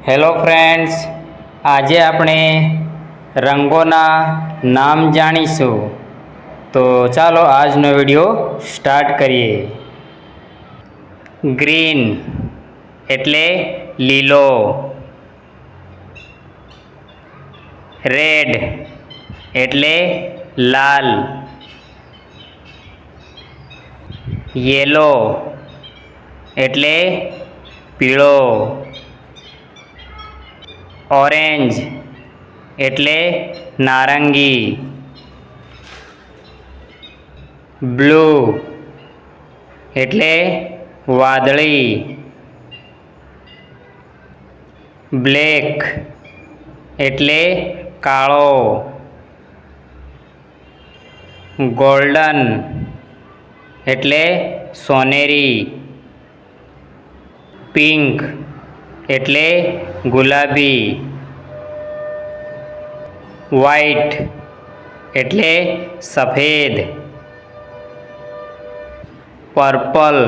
Hello friends, આજે આપણે રંગોના નામ જાણીશું. તો ચાલો આજનો વિડીયો સ્ટાર્ટ કરીએ. ગ્રીન એટલે લીલો. રેડ એટલે લાલ. યેલો એટલે પીળો. ઓરેન્જ એટલે નારંગી. બ્લુ એટલે વાદળી. બ્લેક એટલે કાળો. ગોલ્ડન એટલે સોનેરી. પિંક એટલે ગુલાબી. વ્હાઈટ એટલે સફેદ. પર્પલ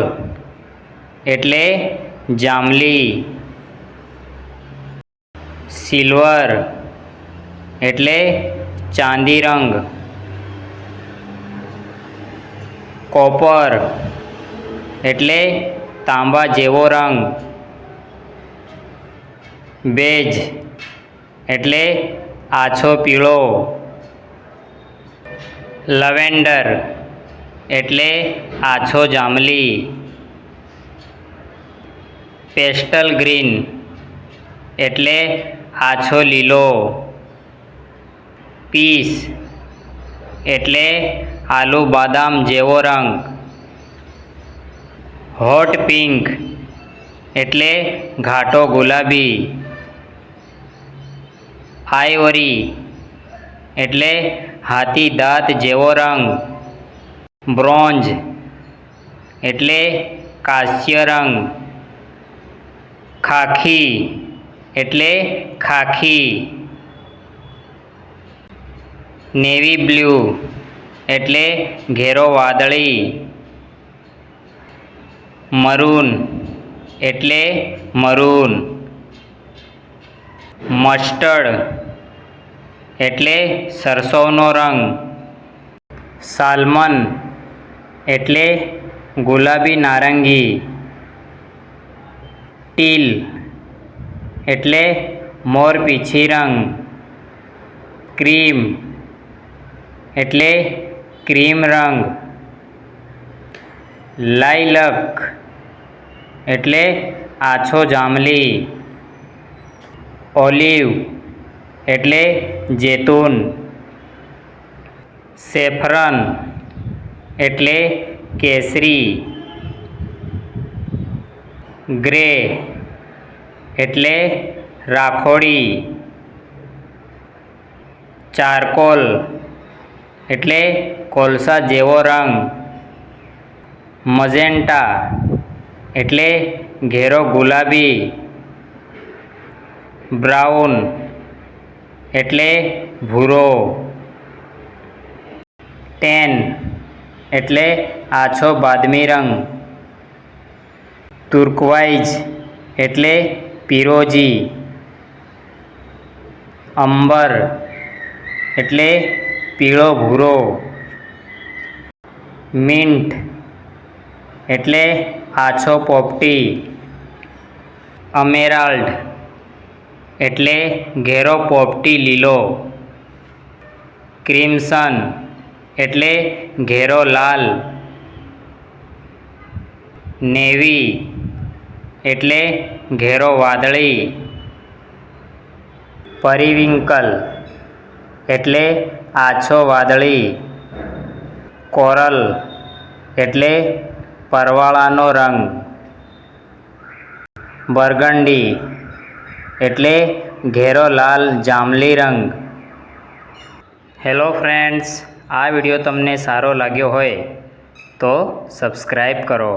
એટલે જાંબલી. સિલ્વર એટલે ચાંદી રંગ. કોપર એટલે તાંબા જેવો રંગ. બેજ એટલે આછો પીળો. લવેન્ડર એટલે આછો જાંબલી. પેસ્ટલ ગ્રીન એટલે આછો લીલો. પીસ એટલે આલુ બદામ જેવો રંગ. હોટ પિંક એટલે ઘાટો ગુલાબી. આઇવરી એટલે હાથી દાંત જેવો રંગ. બ્રોન્ઝ એટલે કાંસ્ય રંગ. ખાખી એટલે ખાખી. નેવી બ્લુ એટલે ઘેરો વાદળી. મરૂન એટલે મરૂન. મસ્ટર્ડ એટલે સરસવનો રંગ. સાલ્મન એટલે ગુલાબી નારંગી. ટીલ એટલે મોરપીંછી રંગ. ક્રીમ એટલે ક્રીમ રંગ. લાઇલક એટલે આછો જાંબલી. ઓલિવ એટલે જૈતૂન. સેફરન એટલે કેસરી. ગ્રે એટલે રાખોડી. ચારકોલ એટલે કોલસા જેવો રંગ. મજેન્ટા એટલે ઘેરો ગુલાબી. બ્રાઉન એટલે ભૂરો. ટેન એટલે આછો બાદમી રંગ. તુર્કવાઇઝ એટલે પીરોજી. અંબર એટલે પીળો ભૂરો. મિન્ટ એટલે આછો પોપટી. અમેરાલ્ડ એટલે ઘેરો પોપટી લીલો. ક્રિમ્સન એટલે ઘેરો લાલ. નેવી એટલે ઘેરો વાદળી. પરિવિંકલ એટલે આછો વાદળી. કોરલ એટલે પરવાળાનો રંગ. બર્ગન્ડી એટલે ઘેરો લાલ જાંબલી રંગ. હેલો ફ્રેન્ડ્સ, આ વિડીયો તમને સારો લાગ્યો હોય તો સબસ્ક્રાઈબ કરો.